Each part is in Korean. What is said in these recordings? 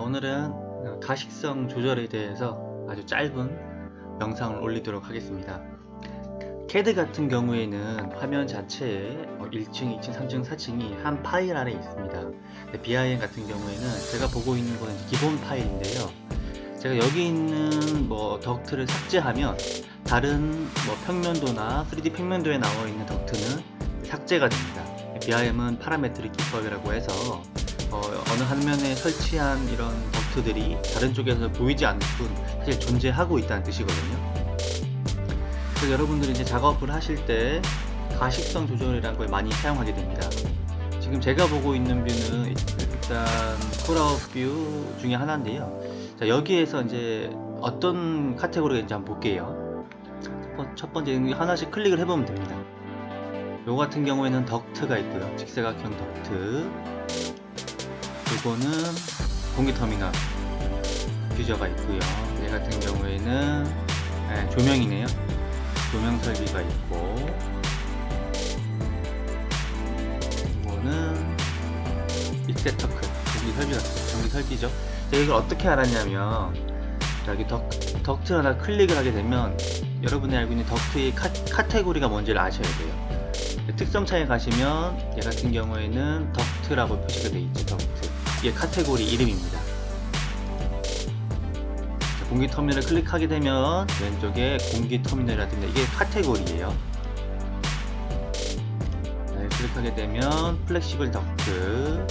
오늘은 가식성 조절에 대해서 아주 짧은 영상을 올리도록 하겠습니다. CAD 같은 경우에는 화면 자체에 1층, 2층, 3층, 4층이 한 파일 안에 있습니다. BIM 같은 경우에는 제가 보고 있는 거는 기본 파일인데요. 제가 여기 있는 덕트를 삭제하면 다른 평면도나 3D 평면도에 나와 있는 덕트는 삭제가 됩니다. BIM은 파라메트릭 기법이라고 해서 어느 화면에 설치한 이런 덕트들이 다른 쪽에서 보이지 않을 뿐 사실 존재하고 있다는 뜻이거든요. 그래서 여러분들이 이제 작업을 하실 때 가식성 조절이라는 걸 많이 사용하게 됩니다. 지금 제가 보고 있는 뷰는 일단 쿨아웃 뷰 중에 하나인데요. 자, 여기에서 이제 어떤 카테고리인지 한번 볼게요. 첫 번째 하나씩 클릭을 해보면 됩니다. 요 같은 경우에는 덕트가 있고요. 직사각형 덕트. 이거는 공기터미널 퓨저가 있고요. 얘 같은 경우에는 조명이네요. 조명 설비가 있고, 이거는 익셋터클 전기 설비죠. 제가 이걸 어떻게 알았냐면, 여기 덕트 하나 클릭을 하게 되면 여러분이 알고 있는 덕트의 카테고리가 뭔지를 아셔야 돼요. 특성창에 가시면 얘 같은 경우에는 덕트라고 표시가 되어 있죠. 덕트. 이게 카테고리 이름입니다. 공기 터미널을 클릭하게 되면 왼쪽에 공기 터미널이라 뜹니다. 이게 카테고리예요. 네, 클릭하게 되면 플렉시블 덕트,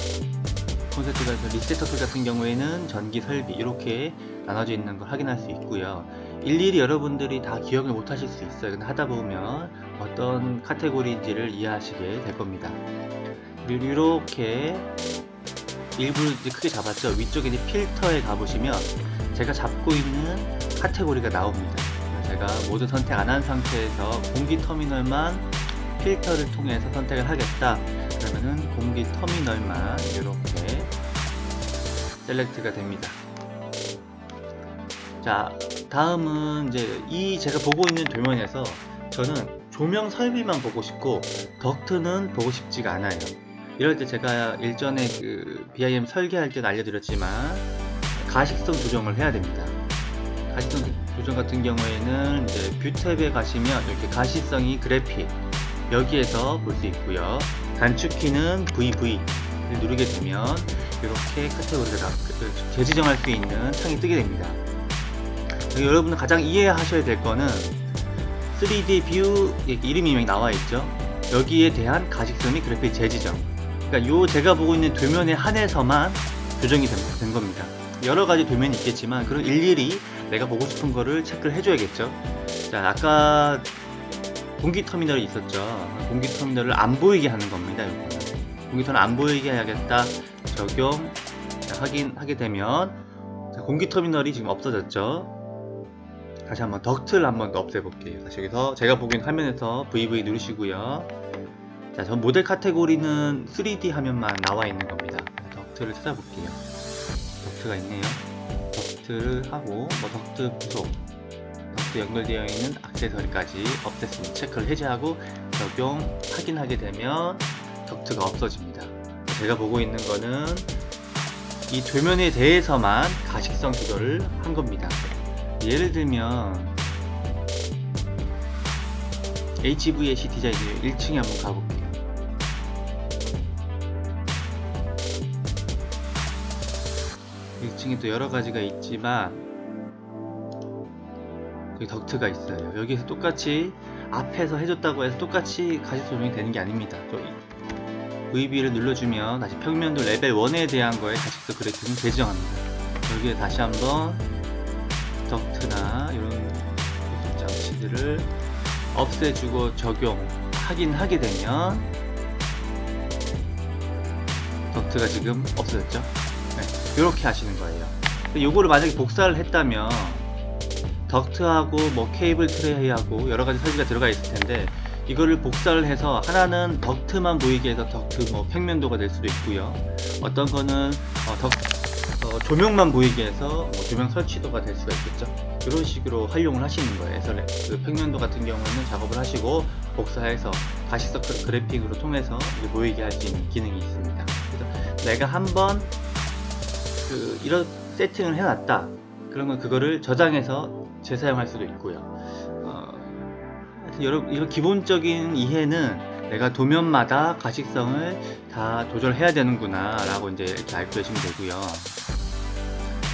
콘센트가 리셋터클 같은 경우에는 전기 설비 이렇게 나눠져 있는 걸 확인할 수 있고요. 일일이 여러분들이 다 기억을 못 하실 수 있어요. 근데 하다 보면 어떤 카테고리인지를 이해하시게 될 겁니다. 그리고 이렇게 일부를 이제 크게 잡았죠. 위쪽에 이제 필터에 가보시면 제가 잡고 있는 카테고리가 나옵니다. 제가 모두 선택 안 한 상태에서 공기 터미널만 필터를 통해서 선택을 하겠다. 그러면은 공기 터미널만 이렇게 셀렉트가 됩니다. 자, 다음은 이제 제가 보고 있는 도면에서 저는 조명 설비만 보고 싶고 덕트는 보고 싶지가 않아요. 이럴 때 제가 일전에 BIM 설계할 때는 알려드렸지만 가식성 조정을 해야 됩니다. 가식성 조정 같은 경우에는 이제 뷰 탭에 가시면 이렇게 가시성이 그래픽 여기에서 볼 수 있고요. 단축키는 VV를 누르게 되면 이렇게 카테고리가 재지정할 수 있는 창이 뜨게 됩니다. 여러분은 가장 이해하셔야 될 거는 3D 뷰 이름이 나와 있죠. 여기에 대한 가식성 및 그래픽 재지정. 그러니까 제가 보고 있는 도면에 한해서만 조정이 된 겁니다. 여러 가지 도면이 있겠지만 그런 일일이 내가 보고 싶은 거를 체크를 해줘야겠죠. 자, 아까 공기 터미널이 있었죠. 공기 터미널을 안 보이게 하는 겁니다. 이거는 공기 터미널 안 보이게 해야겠다. 적용. 자, 확인하게 되면 자, 공기 터미널이 지금 없어졌죠. 다시 한번 덕트를 한번 더 없애볼게요. 다시 여기서 제가 보기엔 화면에서 VV 누르시고요. 자, 전 모델 카테고리는 3D 화면만 나와 있는 겁니다. 덕트를 찾아볼게요. 덕트가 있네요. 덕트를 하고 덕트 부속, 덕트 연결되어 있는 액세서리까지 없앴습니다. 체크를 해제하고 적용 확인하게 되면 덕트가 없어집니다. 제가 보고 있는 거는 이 도면에 대해서만 가식성 조절을 한 겁니다. 예를 들면 HVAC 디자인 1층에 한번 가볼게요. 또 여러 가지가 있지만 여기 덕트가 있어요. 여기서 똑같이 앞에서 해줬다고 해서 똑같이 가식 조정이 되는 게 아닙니다. VB를 눌러주면 다시 평면도 레벨 1에 대한 거에 가식성 그래픽은 재지정합니다. 여기에 다시 한번 덕트나 이런 보수 장치들을 없애주고 적용 확인하게 되면 덕트가 지금 없어졌죠. 이렇게 하시는 거예요. 요거를 만약에 복사를 했다면 덕트하고 케이블 트레이하고 여러가지 설비가 들어가 있을 텐데 이거를 복사를 해서 하나는 덕트만 보이게 해서 덕트 평면도가 될 수도 있고요. 어떤 거는 조명만 보이게 해서 조명 설치도가 될 수가 있겠죠. 이런 식으로 활용을 하시는 거예요. 그래서 그 평면도 같은 경우는 작업을 하시고 복사해서 가시성 그래픽으로 통해서 보이게 할 수 있는 기능이 있습니다. 그래서 내가 한번 세팅을 해놨다. 그러면 그거를 저장해서 재사용할 수도 있고요. 하여튼 여러분, 이런 기본적인 이해는 내가 도면마다 가식성을 다 조절해야 되는구나 라고 이제 이렇게 알고 계시면 되고요.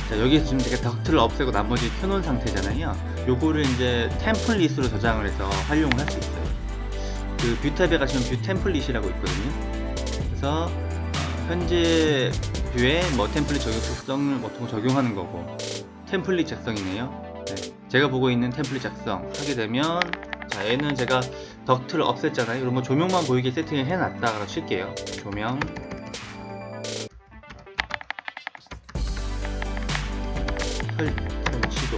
자, 여기에서 지금 제가 덕트를 없애고 나머지 켜놓은 상태잖아요. 요거를 이제 템플릿으로 저장을 해서 활용을 할 수 있어요. 그 뷰 탭에 가시면 뷰 템플릿이라고 있거든요. 그래서 현재 뷰에 뭐 템플릿 적용 특성을 보통 적용하는 거고, 템플릿 작성이네요. 네, 제가 보고 있는 템플릿 작성 하게 되면, 자, 얘는 제가 덕트를 없앴잖아요. 그럼 뭐 조명만 보이게 세팅을 해놨다라고 칠게요. 조명 설치도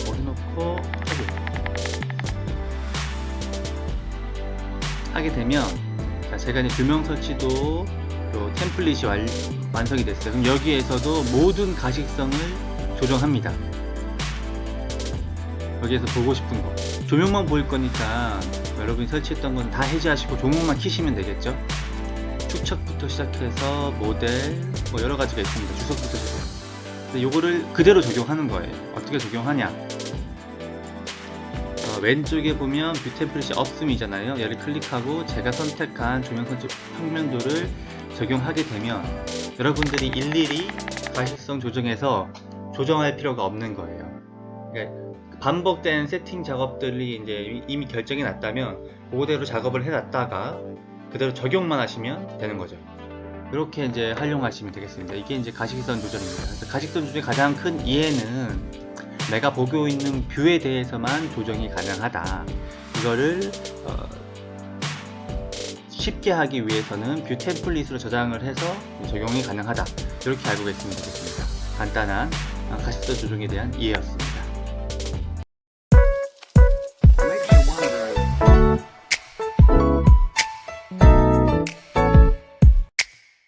올려놓고 하게 되면, 자, 제가 이제 조명 설치도 요 템플릿이 완성이 됐어요. 그럼 여기에서도 모든 가식성을 조정합니다. 여기에서 보고 싶은 거, 조명만 보일 거니까 여러분이 설치했던 건 다 해제하시고 조명만 켜시면 되겠죠. 축척부터 시작해서 모델 뭐 여러 가지가 있습니다. 주석부터 시작. 요거를 그대로 적용하는 거예요. 어떻게 적용하냐? 왼쪽에 보면 뷰 템플릿이 없음이잖아요. 얘를 클릭하고 제가 선택한 조명 선택 평면도를 적용하게 되면 여러분들이 일일이 가식성 조정해서 조정할 필요가 없는 거예요. 그러니까 반복된 세팅 작업들이 이제 이미 결정이 났다면 그대로 작업을 해놨다가 그대로 적용만 하시면 되는 거죠. 이렇게 이제 활용하시면 되겠습니다. 이게 이제 가식성 조절입니다. 그래서 가식성 조절의 가장 큰 이해는 내가 보고 있는 뷰에 대해서만 조정이 가능하다. 이거를 쉽게 하기 위해서는 뷰 템플릿으로 저장을 해서 적용이 가능하다. 이렇게 알고 계시면 되겠습니다. 간단한 가식성 조정에 대한 이해였습니다.